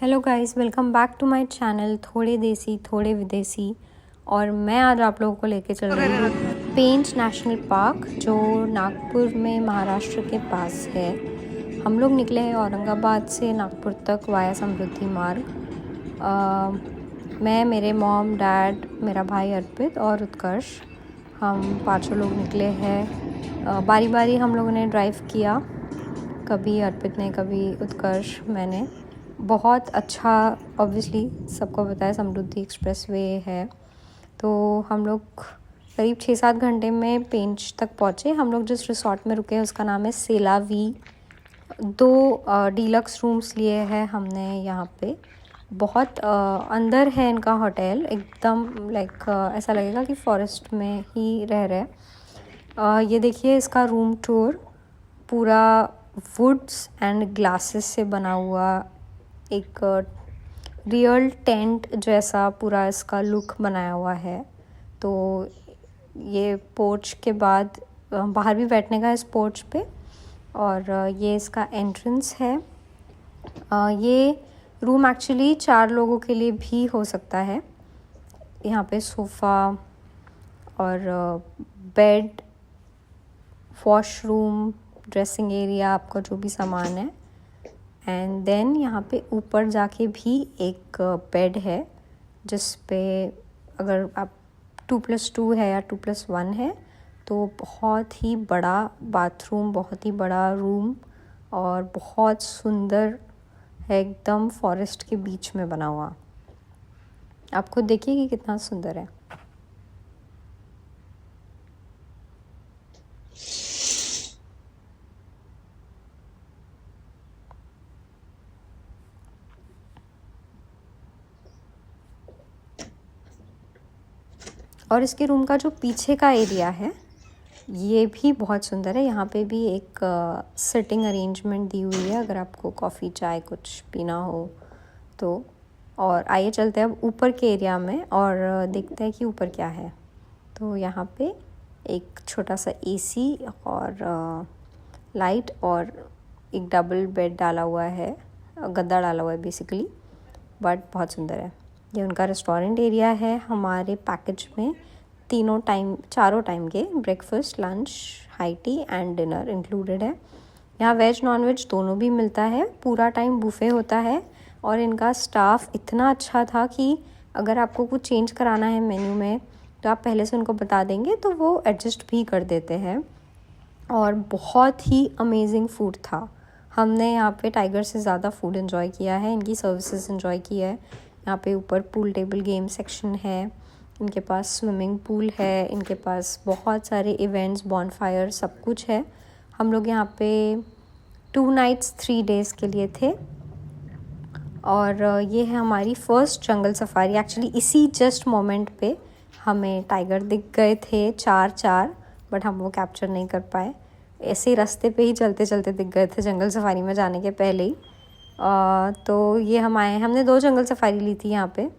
Hello guys, welcome back to my channel थोड़े देसी थोड़े विदेशी। और मैं आज आप लोगों को लेके चल रही हूँ पेंच नेशनल पार्क, जो नागपुर में महाराष्ट्र के पास है। हम लोग निकले हैं औरंगाबाद से नागपुर तक वाया समृद्धि मार्ग। मैं, मेरे मॉम, डैड, मेरा भाई अर्पित और उत्कर्ष, हम पाँचों लोग निकले हैं। बारी बारी हम लोगों ने ड्राइव किया, कभी अर्पित ने, कभी उत्कर्ष, मैंने। बहुत अच्छा, ऑब्वियसली सबको पता है समृद्धि एक्सप्रेसवे है। तो हम लोग करीब 6-7 घंटे में पेंच तक पहुँचे। हम लोग जिस रिसोर्ट में रुके हैं उसका नाम है सेलावी। 2 डीलक्स रूम्स लिए हैं हमने यहाँ पे। बहुत अंदर है इनका होटल, एकदम लाइक ऐसा लगेगा कि फॉरेस्ट में ही रह रहे। ये देखिए इसका रूम टूर, पूरा वुड्स एंड ग्लासेस से बना हुआ एक रियल टेंट जैसा पूरा इसका लुक बनाया हुआ है। तो ये पोर्च के बाद बाहर भी बैठने का है इस पोर्च पे। और ये इसका एंट्रेंस है। ये रूम एक्चुअली 4 लोगों के लिए भी हो सकता है। यहाँ पे सोफ़ा और बेड, वॉशरूम, ड्रेसिंग एरिया, आपका जो भी सामान है। एंड देन यहाँ पे ऊपर जाके भी एक बेड है, जिस पे अगर आप 2+2 है या 2+1 है तो बहुत ही बड़ा बाथरूम, बहुत ही बड़ा रूम और बहुत सुंदर है, एकदम फॉरेस्ट के बीच में बना हुआ। आप खुद देखिए कि कितना सुंदर है। और इसके रूम का जो पीछे का एरिया है ये भी बहुत सुंदर है। यहाँ पे भी एक सिटिंग अरेंजमेंट दी हुई है अगर आपको कॉफ़ी चाय कुछ पीना हो तो। और आइए चलते हैं अब ऊपर के एरिया में और देखते हैं कि ऊपर क्या है। तो यहाँ पे एक छोटा सा एसी और लाइट और एक डबल बेड डाला हुआ है, गद्दा डाला हुआ है बेसिकली, बट बहुत सुंदर है। ये उनका रेस्टोरेंट एरिया है। हमारे पैकेज में चारों टाइम के breakfast, lunch, high tea and dinner included है। यहाँ वेज नॉन वेज दोनों भी मिलता है। पूरा टाइम बुफे होता है और इनका स्टाफ इतना अच्छा था कि अगर आपको कुछ चेंज कराना है मेन्यू में तो आप पहले से उनको बता देंगे तो वो एडजस्ट भी कर देते हैं। और बहुत ही अमेजिंग फूड था। हमने यहाँ पे टाइगर से ज़्यादा फूड एंजॉय किया है, इनकी सर्विसेज एंजॉय की है। यहाँ पे ऊपर पूल टेबल गेम सेक्शन है, इनके पास स्विमिंग पूल है, इनके पास बहुत सारे इवेंट्स, बॉनफायर, सब कुछ है। हम लोग यहाँ पे 2 नाइट्स 3 डेज़ के लिए थे। और ये है हमारी फर्स्ट जंगल सफारी। एक्चुअली इसी जस्ट मोमेंट पे हमें टाइगर दिख गए थे 4, बट हम वो कैप्चर नहीं कर पाए। ऐसे ही रास्ते पे ही चलते चलते दिख गए थे जंगल सफारी में जाने के पहले ही। तो ये हमने 2 जंगल सफारी ली थी यहाँ पे।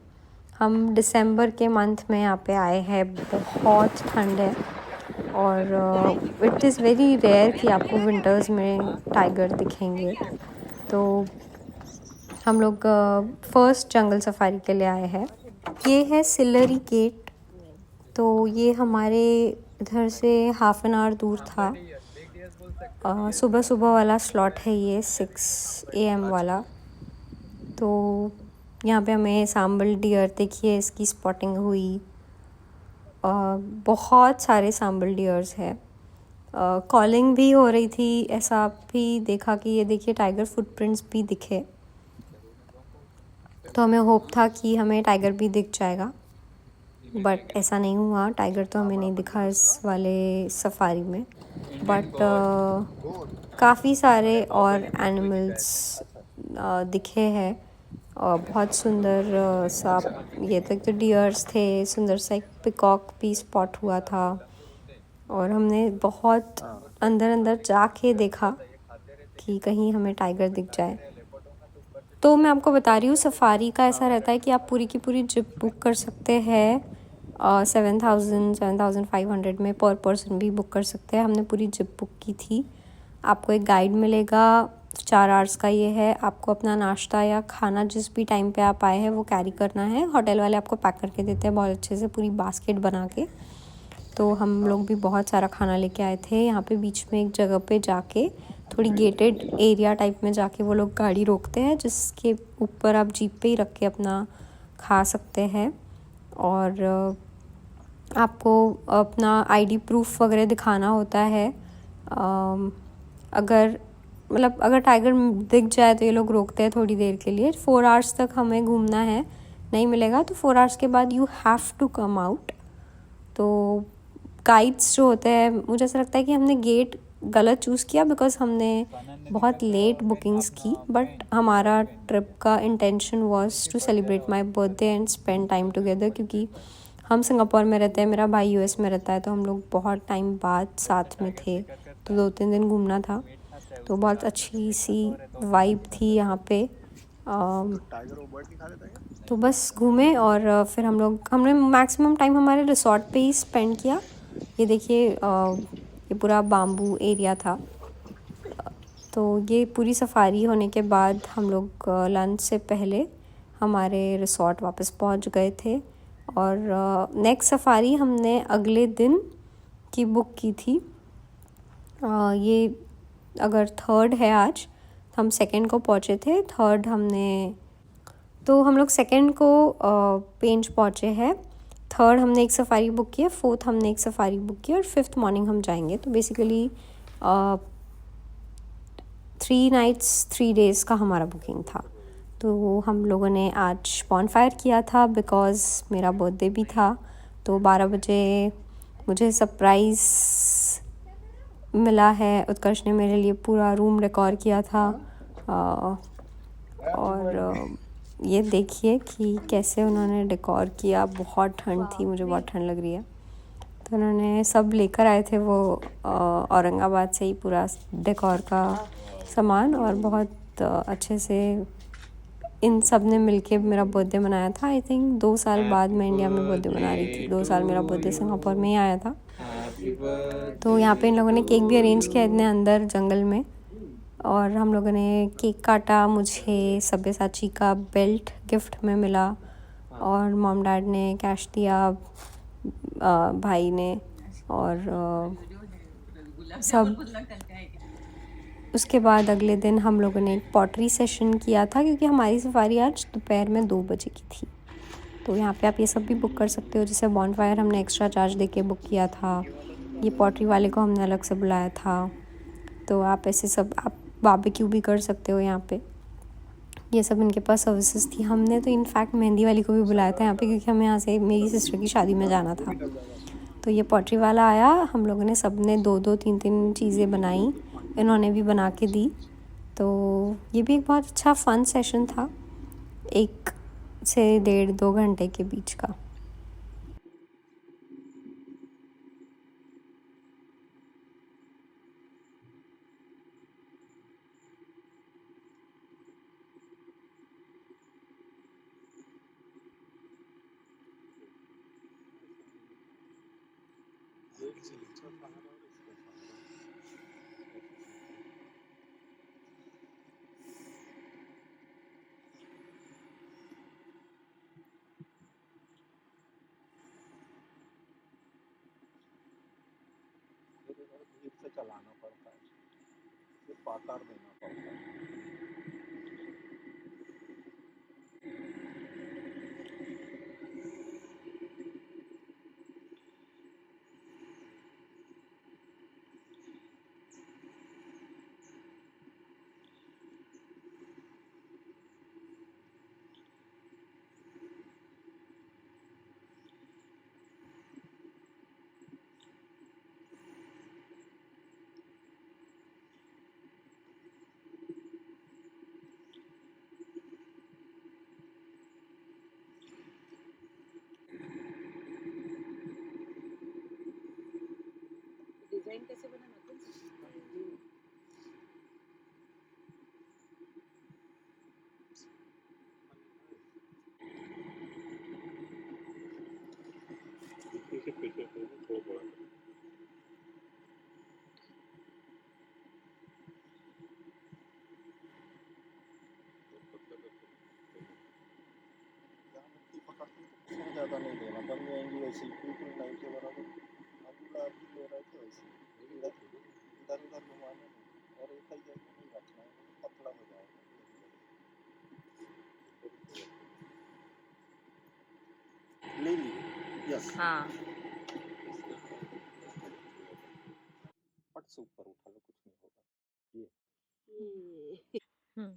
हम दिसंबर के मंथ में यहाँ पे आए हैं। बहुत ठंड है और इट इज़ वेरी रेयर कि आपको विंटर्स में टाइगर दिखेंगे। तो हम लोग फर्स्ट जंगल सफारी के लिए आए हैं। ये है सिल्लरी गेट। तो ये हमारे इधर से हाफ एन आवर दूर था। सुबह सुबह वाला स्लॉट है ये, 6 AM वाला। तो यहाँ पे हमें सांबल डियर, देखिए इसकी स्पॉटिंग हुई। बहुत सारे सांबल डियर्स है। कॉलिंग भी हो रही थी, ऐसा भी देखा कि ये देखिए टाइगर फुटप्रिंट्स भी दिखे। तो हमें होप था कि हमें टाइगर भी दिख जाएगा, बट ऐसा नहीं हुआ। टाइगर तो हमें नहीं दिखा इस वाले सफारी में, बट काफ़ी सारे और एनिमल्स दिखे हैं। और बहुत सुंदर सा, ये तक तो डियर्स थे, सुंदर सा एक पिकॉक भी स्पॉट हुआ था। और हमने बहुत अंदर जाके देखा कि कहीं हमें टाइगर दिख जाए। तो मैं आपको बता रही हूँ, सफारी का ऐसा रहता है कि आप पूरी की पूरी जिप बुक कर सकते हैं 7,500 में, पर पर्सन भी बुक कर सकते हैं। हमने पूरी जिप बुक की थी। आपको एक गाइड मिलेगा 4 आवर्स का ये है। आपको अपना नाश्ता या खाना जिस भी टाइम पे आप आए हैं वो कैरी करना है। होटल वाले आपको पैक करके देते हैं बहुत अच्छे से, पूरी बास्केट बना के। तो हम लोग भी बहुत सारा खाना लेके आए थे। यहाँ पे बीच में एक जगह पे जाके, थोड़ी गेटेड एरिया टाइप में जाके वो लोग गाड़ी रोकते हैं, जिसके ऊपर आप जीप पे ही रख के अपना खा सकते हैं। और आपको अपना आईडी प्रूफ वगैरह दिखाना होता है। अगर अगर टाइगर दिख जाए तो ये लोग रोकते हैं थोड़ी देर के लिए। 4 आवर्स तक हमें घूमना है, नहीं मिलेगा तो 4 आवर्स के बाद you have to come out. तो गाइड्स जो होते हैं, मुझे ऐसा लगता है कि हमने गेट गलत चूज़ किया बिकॉज हमने बहुत लेट बुकिंग्स की। बट हमारा ट्रिप का intention was to celebrate my birthday and spend time together, क्योंकि हम सिंगापुर में रहते हैं, मेरा भाई यूएस में रहता है, तो हम लोग बहुत टाइम बाद साथ में थे। तो 2-3 दिन घूमना था, तो बहुत अच्छी सी वाइब थी यहाँ पे। तो बस घूमे और फिर हमने मैक्सिमम टाइम हमारे रिसॉर्ट पे ही स्पेंड किया। ये देखिए, ये पूरा बाम्बू एरिया था। तो ये पूरी सफारी होने के बाद हम लोग लंच से पहले हमारे रिसॉर्ट वापस पहुंच गए थे। और नेक्स्ट सफारी हमने अगले दिन की बुक की थी। ये अगर 3rd है आज, हम 2nd को पहुँचे थे। 3rd तो हम लोग 2nd को पेंच पहुँचे हैं। 3rd हमने एक सफारी बुक की है, 4th हमने एक सफारी बुक की और 5th मॉर्निंग हम जाएंगे। तो बेसिकली 3 नाइट्स 3 डेज़ का हमारा बुकिंग था। तो हम लोगों ने आज बॉनफायर किया था बिकॉज़ मेरा बर्थडे भी था। तो 12 बजे मुझे सरप्राइज़ मिला है। उत्कर्ष ने मेरे लिए पूरा रूम डेकोर किया था। और ये देखिए कि कैसे उन्होंने डेकोर किया। बहुत ठंड थी, मुझे बहुत ठंड लग रही है। तो उन्होंने सब लेकर आए थे वो औरंगाबाद से ही पूरा डेकोर का सामान, और बहुत अच्छे से इन सब ने मिलके मेरा बर्थडे मनाया था। आई थिंक 2 साल बाद मैं इंडिया में बर्थडे मना रही थी। 2 साल मेरा बर्थडे सिंगापुर में ही आया था। तो यहाँ पे इन लोगों ने केक भी अरेंज किया इतने अंदर जंगल में, और हम लोगों ने केक काटा। मुझे सब्यसाची का बेल्ट गिफ्ट में मिला, और मॉम डैड ने कैश दिया, भाई ने, और सब। उसके बाद अगले दिन हम लोगों ने एक पॉटरी सेशन किया था, क्योंकि हमारी सफारी आज दोपहर में 2 बजे की थी। तो यहाँ पे आप ये सब भी बुक कर सकते हो। जैसे बॉनफायर हमने एक्स्ट्रा चार्ज देके बुक किया था, ये पॉटरी वाले को हमने अलग से बुलाया था। तो आप ऐसे सब, आप बारबेक्यू भी कर सकते हो यहाँ पे। ये सब इनके पास सर्विसेज थी। हमने तो इनफैक्ट मेहंदी वाली को भी बुलाया था यहाँ पे, क्योंकि हमें यहाँ से मेरी सिस्टर की शादी में जाना था। तो ये पॉटरी वाला आया, हम लोगों ने सब ने 2-2 3-3 चीज़ें बनाई, इन्होंने भी बना के दी। तो ये भी एक बहुत अच्छा फ़न सेशन था, 1 से 1.5-2 घंटे के बीच का। चलाना पड़ता है, सिर्फ पातार देना पड़ता है। डिजाइन कैसे बनाना पीछे पीछे थोड़ा बड़ा इसमें ज़्यादा नहीं देना, बन जाएंगी वैसी बिल्कुल नहीं के बराबर। अगला भी ले रहे थे वैसे इधर इधर उधर घुमाने नहीं, और एक ही जगह नहीं रखना है, तो पतला हो जाएगा। ले ली यस हाँ फट से ऊपर उठा लो, कुछ नहीं होगा। ये हम्म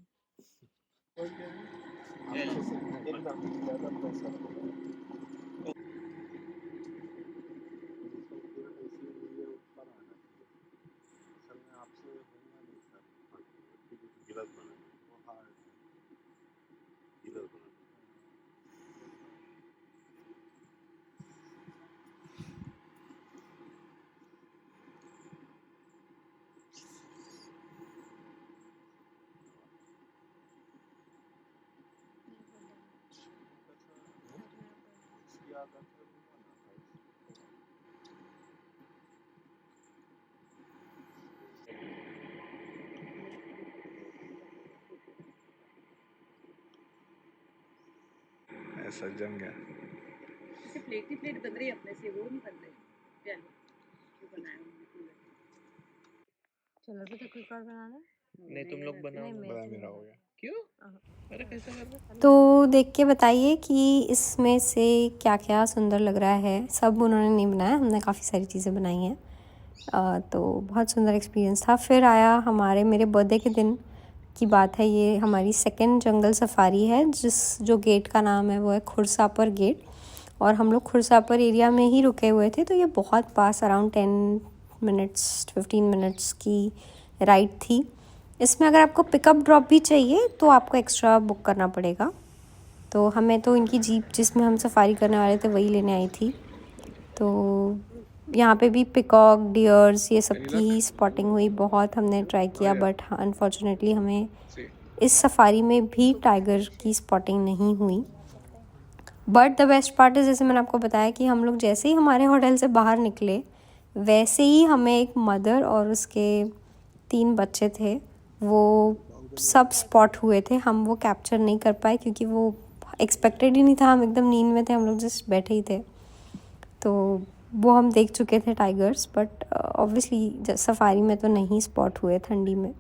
अच्छे से एकदम ज़्यादा प्रेशर होगा। ऐसी हुई है ऊपर आना चाहिए, असल में आपसे होना नहीं सर। गिलत बना वो हार्ड गिलत बना। इसकी आदत है वो बनाता है। ऐसा जम गया। जैसे प्लेट की प्लेट बन रही है अपने से, वो नहीं बन रही। चलो जो बनाया चलो तो कुछ और बनाना नहीं तुम लोग बनाओ नहीं, ना। बड़ा मेरा हो गया। क्यों? अरे कैसे कर रहे? तो देख के बताइए कि इसमें से क्या क्या सुंदर लग रहा है। सब उन्होंने नहीं बनाया, हमने काफ़ी सारी चीज़ें बनाई हैं। तो बहुत सुंदर एक्सपीरियंस था। फिर आया हमारे मेरे बर्थडे के दिन की बात है, ये हमारी सेकंड जंगल सफारी है, जो गेट का नाम है वो है खुरसापर गेट। और हम लोग खुरसापर एरिया में ही रुके हुए थे, तो ये बहुत पास अराउंड 15 मिनट्स की राइड थी। इसमें अगर आपको पिकअप ड्रॉप भी चाहिए तो आपको एक्स्ट्रा बुक करना पड़ेगा। तो हमें तो इनकी जीप जिसमें हम सफारी करने वाले थे वही लेने आई थी। तो यहाँ पे भी पिकॉक, डियर्स, ये सब की ही स्पॉटिंग हुई। बहुत हमने ट्राई किया, बट अनफॉर्चुनेटली हमें इस सफारी में भी टाइगर की स्पॉटिंग नहीं हुई। But the best part is, जैसे मैंने आपको बताया कि हम लोग जैसे ही हमारे होटल से बाहर निकले, वैसे ही हमें एक मदर और उसके 3 बच्चे थे, वो सब स्पॉट हुए थे। हम वो कैप्चर नहीं कर पाए क्योंकि वो एक्सपेक्टेड ही नहीं था, हम एकदम नींद में थे, हम लोग जस्ट बैठे ही थे। तो वो हम देख चुके थे टाइगर्स, बट ऑब्वियसली सफारी में तो नहीं स्पॉट हुए ठंडी में।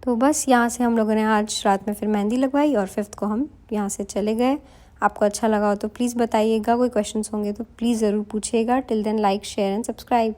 तो बस यहाँ से हम लोगों ने आज रात में फिर मेहंदी लगवाई और 5th को हम यहाँ से चले गए। आपको अच्छा लगा हो तो प्लीज़ बताइएगा, कोई क्वेश्चंस होंगे तो प्लीज़ ज़रूर पूछिएगा। Till then like, share and subscribe.